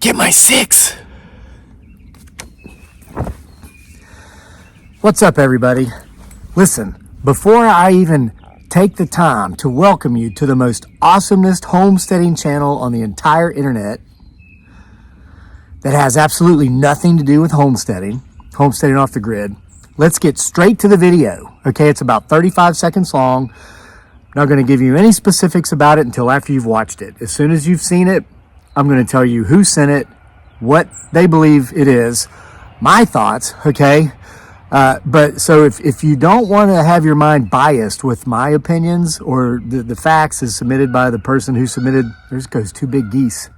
get my 6. What's up, everybody? Listen, before I even take the time to welcome you to the most awesomest homesteading channel on the entire internet that has absolutely nothing to do with homesteading off the grid, let's get straight to the video. Okay, it's about 35 seconds long. Not going to give you any specifics about it until after you've watched it. As soon as you've seen it, I'm going to tell you who sent it, what they believe it is, my thoughts, okay? But so if you don't want to have your mind biased with my opinions or the facts as submitted by the person who submitted, there goes 2 big geese.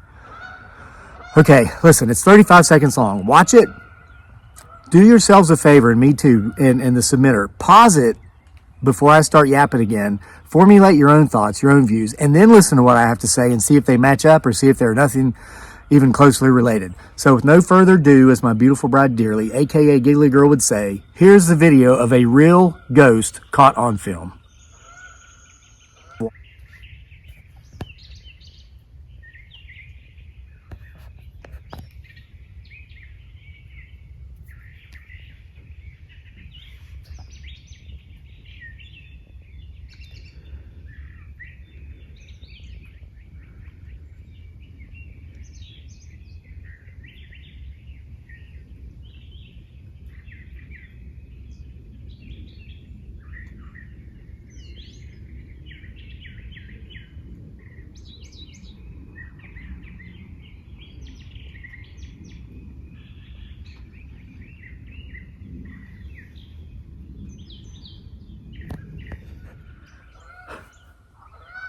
Okay, listen, it's 35 seconds long. Watch it. Do yourselves a favor, and me too, and the submitter. Pause it before I start yapping again. Formulate your own thoughts, your own views, and then listen to what I have to say and see if they match up or see if they're nothing even closely related. So with no further ado, as my beautiful bride dearly, aka Giggly Girl, would say, here's the video of a real ghost caught on film.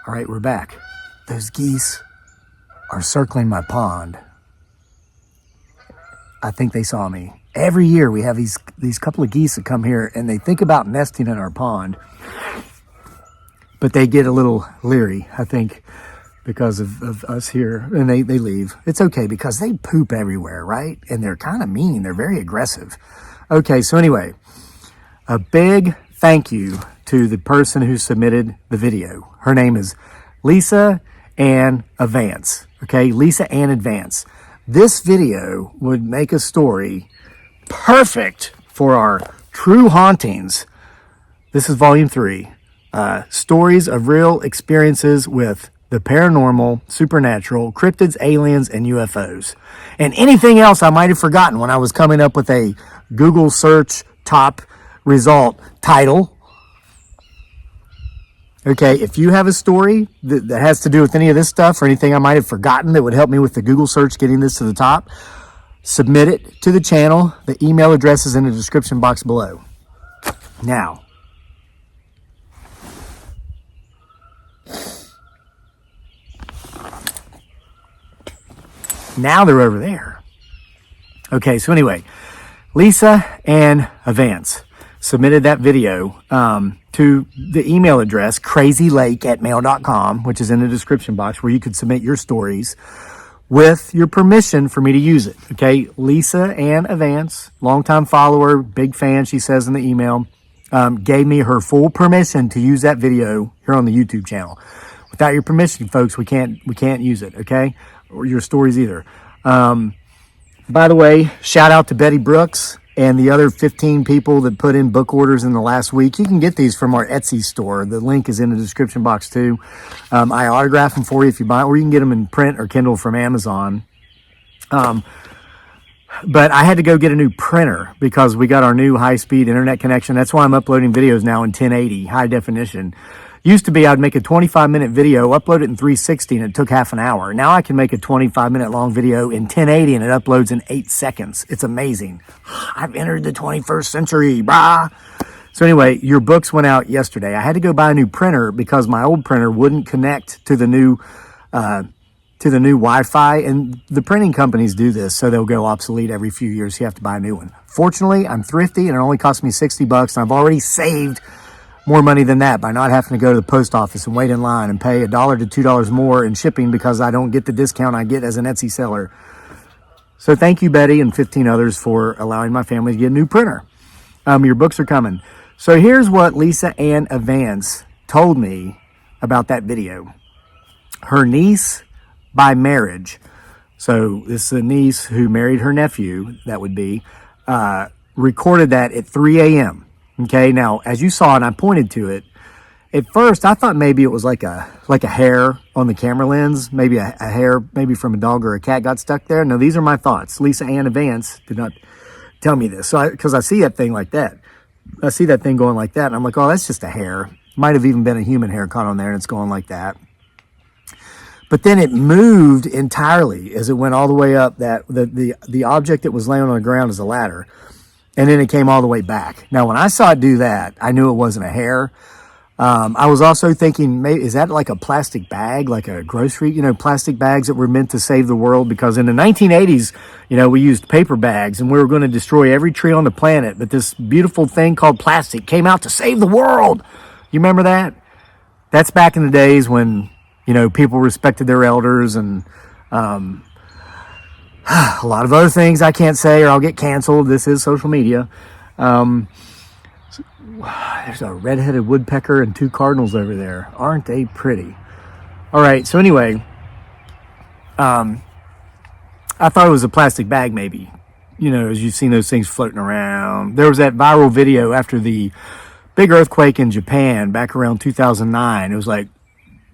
All right, we're back. Those geese are circling my pond. I think they saw me. Every year we have these couple of geese that come here and they think about nesting in our pond, but they get a little leery, I think, because of us here, and they leave. It's okay because they poop everywhere, right? And they're kind of mean. They're very aggressive. Okay, so anyway, a big thank you to the person who submitted the video. Her name is Lisa Ann Advance. Okay, Lisa Ann Advance. This video would make a story perfect for our true hauntings. This is volume 3. Stories of real experiences with the paranormal, supernatural, cryptids, aliens, and UFOs. And anything else I might have forgotten when I was coming up with a Google search top result title. Okay, if you have a story that has to do with any of this stuff or anything I might have forgotten that would help me with the Google search getting this to the top, submit it to the channel. The email address is in the description box below. Now they're over there. Okay, so anyway, Lisa Ann Advance submitted that video to the email address crazylake@mail.com, which is in the description box, where you could submit your stories with your permission for me to use it. Okay, Lisa Ann Advance, longtime follower, big fan, she says in the email, gave me her full permission to use that video here on the YouTube channel. Without your permission, folks, we can't use it, okay? Or your stories either. By the way, shout out to Betty Brooks and the other 15 people that put in book orders in the last week. You can get these from our Etsy store. The link is in the description box too. I autograph them for you if you buy, or you can get them in print or Kindle from Amazon. But I had to go get a new printer because we got our new high-speed internet connection. That's why I'm uploading videos now in 1080, high definition. Used to be I'd make a 25-minute video, upload it in 360, and it took half an hour. Now I can make a 25-minute long video in 1080, and it uploads in 8 seconds. It's amazing. I've entered the 21st century, brah. So anyway, your books went out yesterday. I had to go buy a new printer because my old printer wouldn't connect to the new Wi-Fi, and the printing companies do this, so they'll go obsolete every few years. You have to buy a new one. Fortunately, I'm thrifty, and it only cost me $60, and I've already saved more money than that by not having to go to the post office and wait in line and pay $1 to $2 more in shipping because I don't get the discount I get as an Etsy seller. So thank you, Betty, and 15 others for allowing my family to get a new printer. Your books are coming. So here's what Lisa Ann Advance told me about that video. Her niece by marriage So this is a niece who married her nephew, that would be, recorded that at 3 a.m. Okay, now as you saw, and I pointed to it, at first I thought maybe it was like a hair on the camera lens, maybe a hair maybe from a dog or a cat got stuck there. No, these are my thoughts. Lisa Ann Vance did not tell me this. So because I see that thing like that. I see that thing going like that, and I'm like, oh, that's just a hair. Might have even been a human hair caught on there, and it's going like that. But then it moved entirely as it went all the way up. That the object that was laying on the ground is a ladder, and then it came all the way back. Now, when I saw it do that, I knew it wasn't a hair. I was also thinking, maybe is that like a plastic bag, like a grocery, plastic bags that were meant to save the world? Because in the 1980s, we used paper bags and we were going to destroy every tree on the planet. But this beautiful thing called plastic came out to save the world. You remember that? That's back in the days when people respected their elders, and a lot of other things I can't say or I'll get canceled. This is social media. There's a red-headed woodpecker and 2 cardinals over there. Aren't they pretty? All right, so anyway, I thought it was a plastic bag maybe. As you've seen those things floating around. There was that viral video after the big earthquake in Japan back around 2009.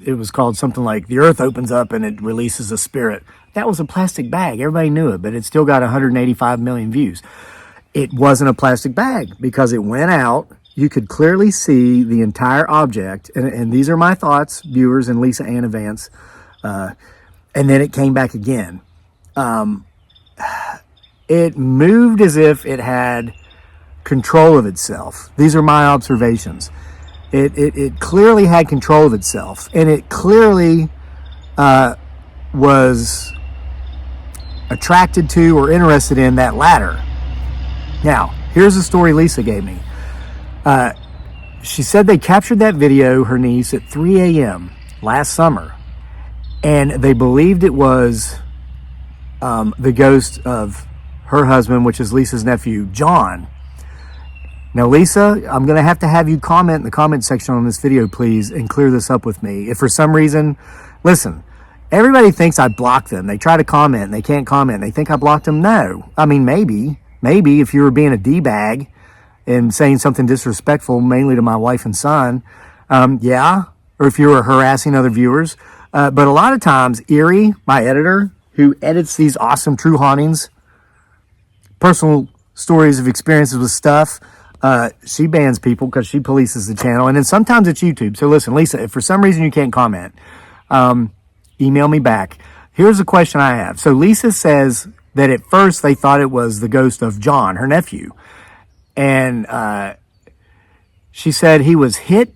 It was called something like the earth opens up and it releases a spirit. That was a plastic bag. Everybody knew it, but it still got 185 million views. It wasn't a plastic bag because it went out. You could clearly see the entire object. And these are my thoughts, viewers, and Lisa Ann Vance. And then it came back again. It moved as if it had control of itself. These are my observations. It clearly had control of itself, and it clearly was attracted to or interested in that ladder. Now, here's the story Lisa gave me. She said they captured that video, her niece, at 3 a.m. last summer, and they believed it was the ghost of her husband, which is Lisa's nephew, John. Now, Lisa, I'm going to have you comment in the comment section on this video, please, and clear this up with me. If for some reason, listen, everybody thinks I blocked them. They try to comment and they can't comment. They think I blocked them. No. I mean, maybe if you were being a D-bag and saying something disrespectful, mainly to my wife and son, yeah, or if you were harassing other viewers. But a lot of times, Erie, my editor, who edits these awesome true hauntings, personal stories of experiences with stuff, she bans people because she polices the channel, and then sometimes it's YouTube. So listen, Lisa, if for some reason you can't comment, email me back. Here's a question I have. So Lisa says that at first they thought it was the ghost of John, her nephew, and she said he was hit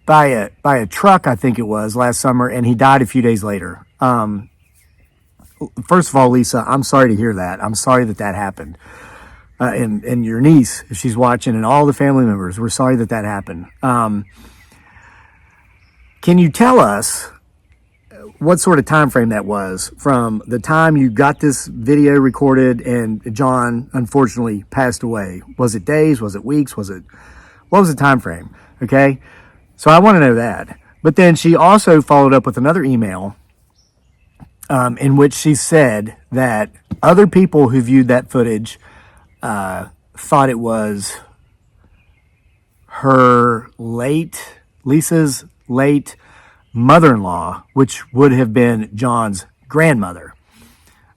by a truck, I think it was, last summer, and he died a few days later. First of all, Lisa, I'm sorry to hear that. I'm sorry that happened. And your niece, if she's watching, and all the family members, we're sorry that happened. Can you tell us what sort of time frame that was from the time you got this video recorded and John unfortunately passed away? Was it days? Was it weeks? What was the time frame? Okay, so I want to know that. But then she also followed up with another email in which she said that other people who viewed that footage thought it was Lisa's late mother-in-law, which would have been John's grandmother.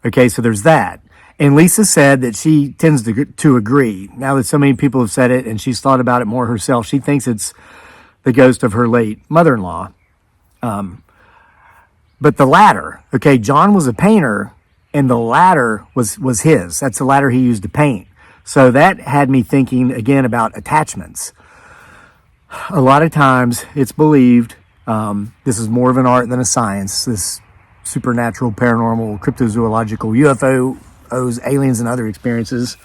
Okay, so there's that. And Lisa said that she tends to agree. Now that so many people have said it and she's thought about it more herself, she thinks it's the ghost of her late mother-in-law. But the ladder, okay, John was a painter and the ladder was his. That's the ladder he used to paint. So that had me thinking again about attachments. A lot of times it's believed, this is more of an art than a science, this supernatural, paranormal, cryptozoological, UFOs, aliens, and other experiences.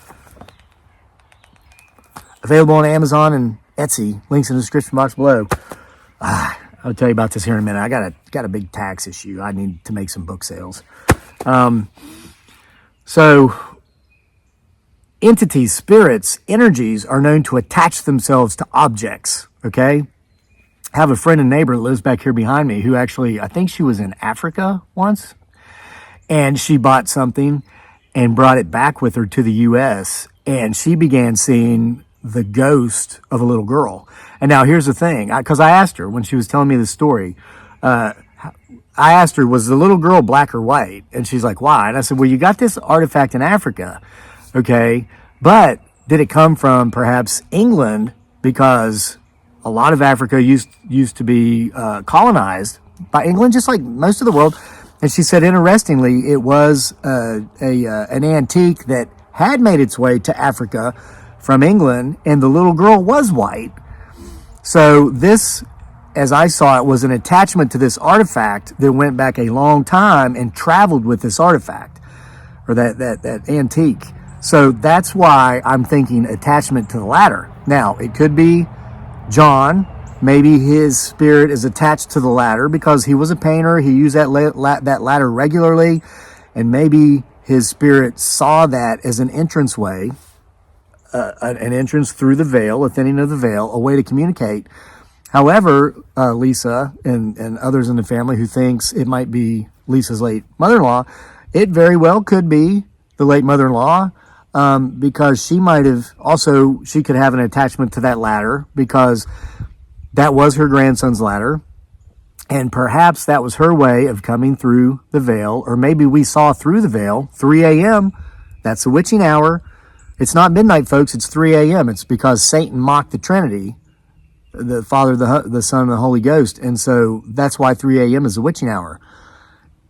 Available on Amazon and Etsy. Links in the description box below. I'll tell you about this here in a minute. I got a big tax issue. I need to make some book sales. So entities, spirits, energies are known to attach themselves to objects, okay? I have a friend and neighbor that lives back here behind me who actually, I think she was in Africa once, And she bought something and brought it back with her to the U.S. And she began seeing the ghost of a little girl. And now here's the thing, because I asked her when she was telling me the story, I asked her, was the little girl black or white? And she's like, why? And I said, well, you got this artifact in Africa, okay? But did it come from perhaps England? Because a lot of Africa used to be colonized by England, just like most of the world. And she said, interestingly, it was an antique that had made its way to Africa from England, and the little girl was white. So this, as I saw it, was an attachment to this artifact that went back a long time and traveled with this artifact, or that antique. So that's why I'm thinking attachment to the ladder. Now, it could be John. Maybe his spirit is attached to the ladder because he was a painter. He used that ladder regularly. And maybe his spirit saw that as an entranceway, an entrance through the veil, a thinning of the veil, a way to communicate. However, Lisa and others in the family who thinks it might be Lisa's late mother-in-law, it very well could be the late mother-in-law, because she could have an attachment to that ladder because that was her grandson's ladder. And perhaps that was her way of coming through the veil, or maybe we saw through the veil, 3 a.m. That's the witching hour. It's not midnight, folks. It's 3 a.m. It's because Satan mocked the Trinity, the Father, the Son, and the Holy Ghost. And so that's why 3 a.m. is the witching hour.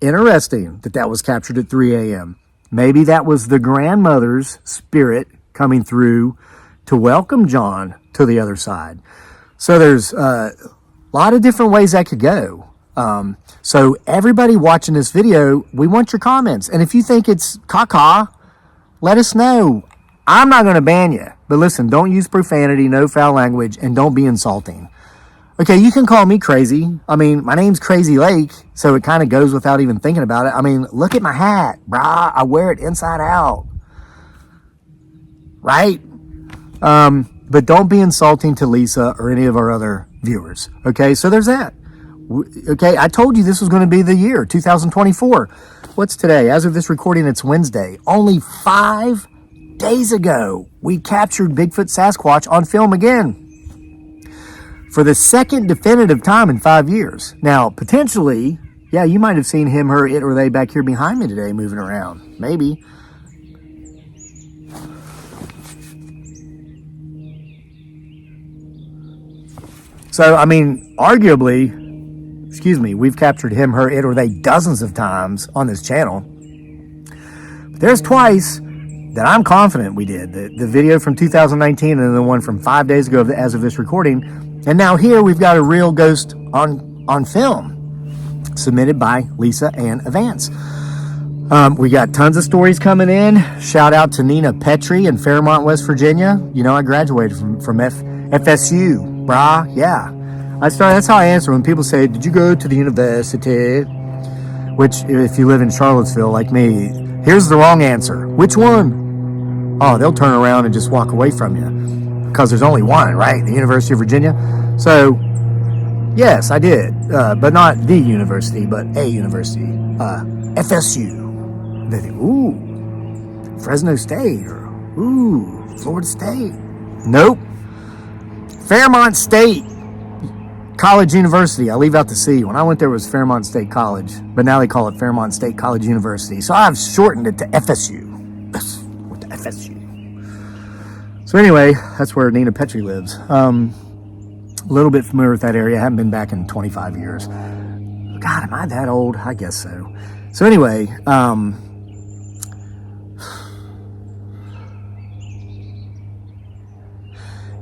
Interesting that was captured at 3 a.m. Maybe that was the grandmother's spirit coming through to welcome John to the other side. So there's a lot of different ways that could go. So everybody watching this video, we want your comments. And if you think it's caca, let us know. I'm not going to ban you. But listen, don't use profanity, no foul language, and don't be insulting. Okay, you can call me crazy. I mean, my name's Crazy Lake, so it kind of goes without even thinking about it. I mean, look at my hat, brah. I wear it inside out. Right? But don't be insulting to Lisa or any of our other viewers. Okay, so there's that. Okay, I told you this was going to be the year, 2024. What's today? As of this recording, it's Wednesday. Only 5 days ago, we captured Bigfoot Sasquatch on film again. For the second definitive time in 5 years. Now, potentially, yeah, you might have seen him, her, it, or they back here behind me today moving around. Maybe. So, I mean, arguably, we've captured him, her, it, or they dozens of times on this channel. But there's twice that I'm confident we did. The video from 2019 and then the one from 5 days ago as of this recording. And now here we've got a real ghost on film submitted by Lisa and Avance. We got tons of stories coming in. Shout out to Nina Petrie in Fairmont, West Virginia. You know, I graduated from FSU, brah. Yeah. That's how I answer when people say, did you go to the university? Which, if you live in Charlottesville like me, here's the wrong answer. Which one? Oh, they'll turn around and just walk away from you. Because there's only one, right? The University of Virginia. So, yes, I did. But not the university, but a university. FSU. They think, ooh, Fresno State, or ooh, Florida State. Nope. Fairmont State College University. I leave out the C. When I went there, it was Fairmont State College. But now they call it Fairmont State College University. So I've shortened it to FSU. With the FSU. So anyway, that's where Nina Petrie lives. A little bit familiar with that area. I haven't been back in 25 years. God, am I that old? I guess so. So anyway,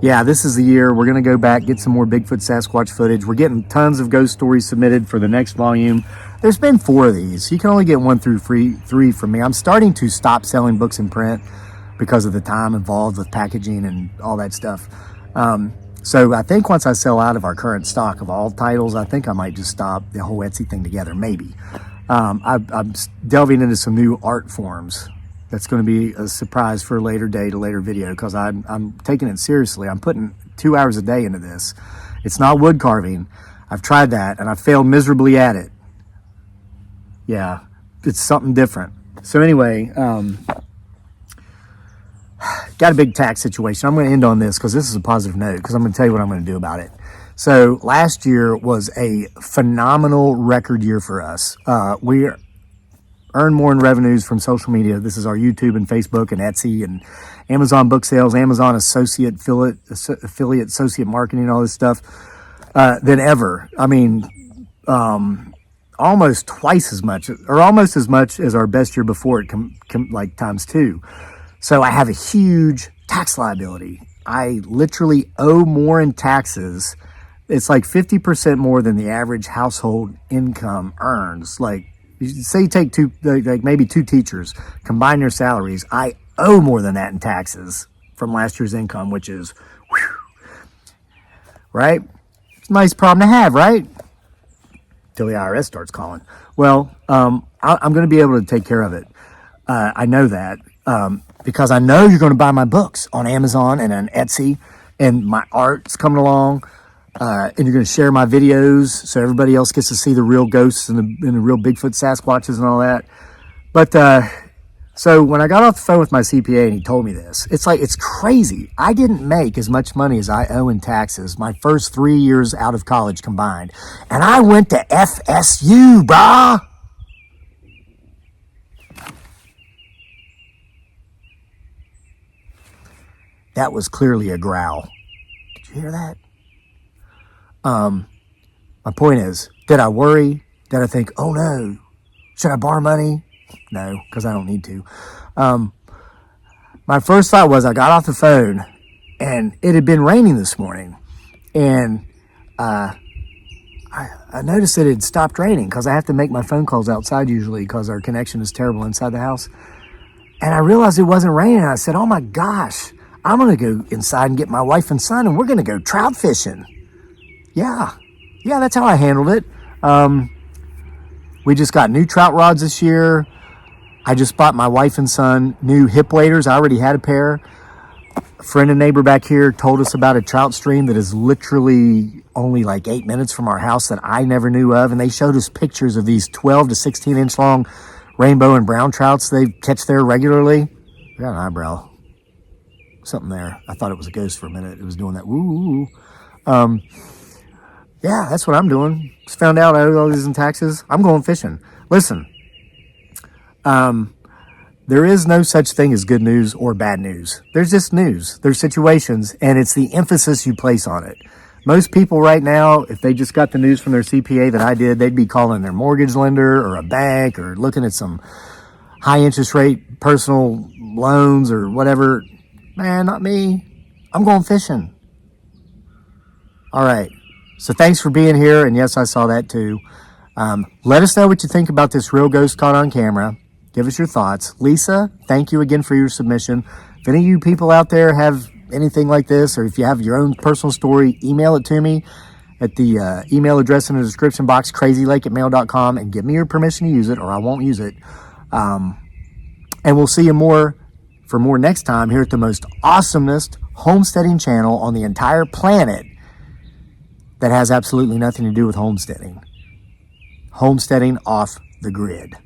yeah, this is the year. We're going to go back, get some more Bigfoot Sasquatch footage. We're getting tons of ghost stories submitted for the next volume. There's been 4 of these. You can only get 1 through 3 from me. I'm starting to stop selling books in print because of the time involved with packaging and all that stuff. So I think once I sell out of our current stock of all titles, I think I might just stop the whole Etsy thing together, maybe. I'm delving into some new art forms. That's going to be a surprise for a later date, a later video, because I'm taking it seriously. I'm putting 2 hours a day into this. It's not wood carving. I've tried that, and I failed miserably at it. Yeah, it's something different. So anyway, got a big tax situation. I'm going to end on this because this is a positive note, because I'm going to tell you what I'm going to do about it. So last year was a phenomenal record year for us. We earned more in revenues from social media. This is our YouTube and Facebook and Etsy and Amazon book sales, Amazon affiliate associate marketing, all this stuff, than ever. I mean, almost twice as much, or almost as much as our best year before it, like times two. So I have a huge tax liability. I literally owe more in taxes. It's like 50% more than the average household income earns. Like, say you take maybe two teachers, combine their salaries. I owe more than that in taxes from last year's income, which is, right? It's a nice problem to have, right? Till the IRS starts calling. Well, I'm going to be able to take care of it. I know that because I know you're going to buy my books on Amazon and on Etsy, and my art's coming along. And you're going to share my videos so everybody else gets to see the real ghosts and the real Bigfoot Sasquatches and all that. But so when I got off the phone with my CPA and he told me this, it's crazy. I didn't make as much money as I owe in taxes my first 3 years out of college combined. And I went to FSU, brah. That was clearly a growl. Did you hear that? My point is, did I worry? Did I think, oh no, should I borrow money? No, because I don't need to. My first thought was I got off the phone and it had been raining this morning. And I noticed that it had stopped raining because I have to make my phone calls outside usually because our connection is terrible inside the house. And I realized it wasn't raining. I said, oh my gosh, I'm going to go inside and get my wife and son and we're going to go trout fishing. Yeah, that's how I handled it. We just got new trout rods this year. I just bought my wife and son new hip waders. I already had a pair. A friend and neighbor back here told us about a trout stream that is literally only like 8 minutes from our house that I never knew of. And they showed us pictures of these 12 to 16 inch long rainbow and brown trouts they catch there regularly. I got an eyebrow. Something there. I thought it was a ghost for a minute. It was doing that woo. Yeah, that's what I'm doing. Just found out I owe all these in taxes. I'm going fishing. Listen, there is no such thing as good news or bad news. There's just news. There's situations, and it's the emphasis you place on it. Most people right now, if they just got the news from their CPA that I did, they'd be calling their mortgage lender or a bank or looking at some high interest rate personal loans or whatever. Man, not me. I'm going fishing. All right. So thanks for being here. And yes, I saw that too. Let us know what you think about this real ghost caught on camera. Give us your thoughts. Lisa, thank you again for your submission. If any of you people out there have anything like this, or if you have your own personal story, email it to me at the email address in the description box, crazylake@mail.com, and give me your permission to use it or I won't use it. And we'll see you for more next time here at the most awesomest homesteading channel on the entire planet that has absolutely nothing to do with homesteading. Homesteading off the grid.